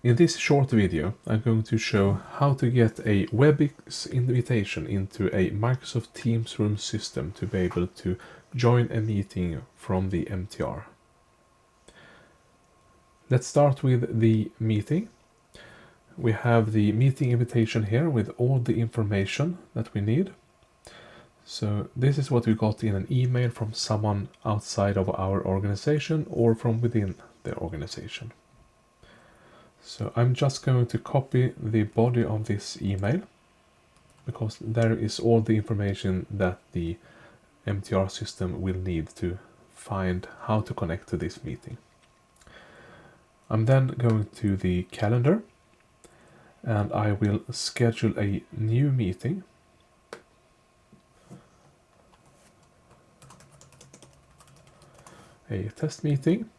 In this short video, I'm going to show how to get a Webex invitation into a Microsoft Teams room system to be able to join a meeting from the MTR. Let's start with the meeting. We have the meeting invitation here with all the information that we need. So this is what we got in an email from someone outside of our organization or from within the organization. So I'm just going to copy the body of this email because there is all the information that the MTR system will need to find how to connect to this meeting. I'm then going to the calendar and I will schedule a new meeting. A test meeting.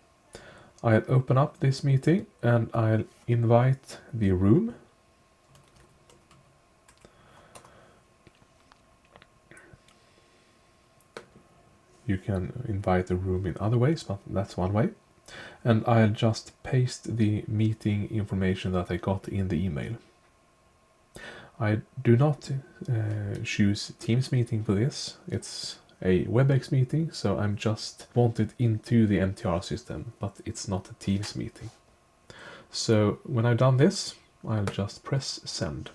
I'll open up this meeting and I'll invite the room. You can invite the room in other ways, but that's one way. And I'll just paste the meeting information that I got in the email. I do not choose Teams meeting for this. It's a Webex meeting, so I'm just wanted into the MTR system, but it's not a Teams meeting. So when I've done this, I'll just press send.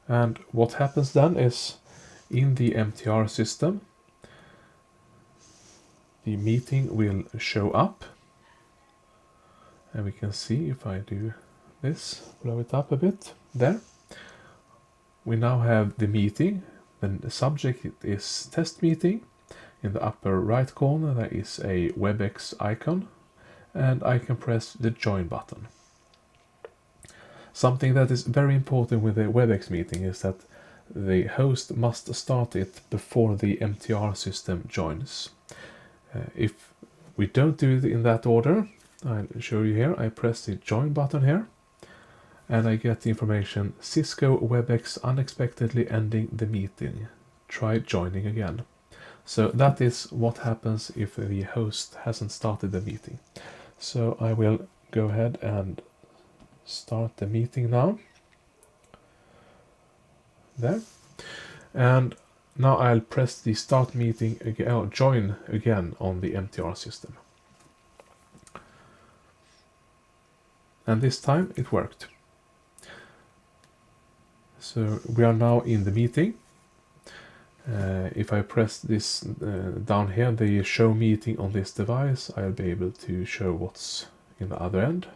And what happens then is in the MTR system, the meeting will show up. And we can see if I do this, blow it up a bit, there. We now have the meeting. The subject is test meeting. In the upper right corner there is a Webex icon and I can press the join button. Something that is very important with a Webex meeting is that the host must start it before the MTR system joins. If we don't do it in that order, I'll show you here. I press the join button here and I get the information: Cisco Webex unexpectedly ending the meeting. Try joining again. So that is what happens if the host hasn't started the meeting. So I will go ahead and start the meeting now. There. And now I'll press the start meeting again, or join again on the MTR system. And this time it worked. So we are now in the meeting. If I press this down here, the show meeting on this device, I'll be able to show what's in the other end.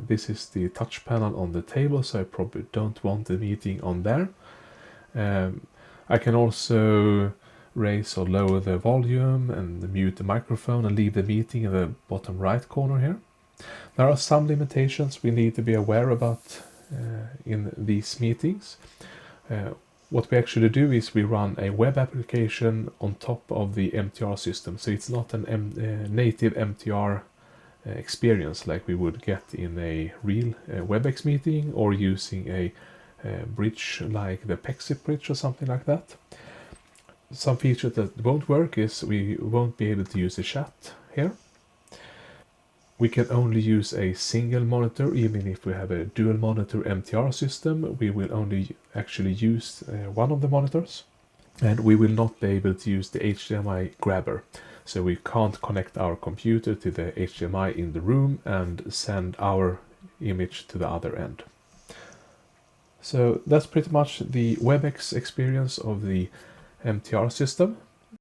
This is the touch panel on the table, so I probably don't want the meeting on there. I can also raise or lower the volume and mute the microphone and leave the meeting in the bottom right corner here. There are some limitations we need to be aware about in these meetings. What we actually do is we run a web application on top of the MTR system, so it's not a native MTR experience like we would get in a real Webex meeting or using a bridge like the Pexip bridge or something like that. Some feature that won't work is we won't be able to use the chat here. We can only use a single monitor. Even if we have a dual monitor MTR system, we will only actually use one of the monitors, and we will not be able to use the HDMI grabber. So we can't connect our computer to the HDMI in the room and send our image to the other end. So that's pretty much the Webex experience of the MTR system.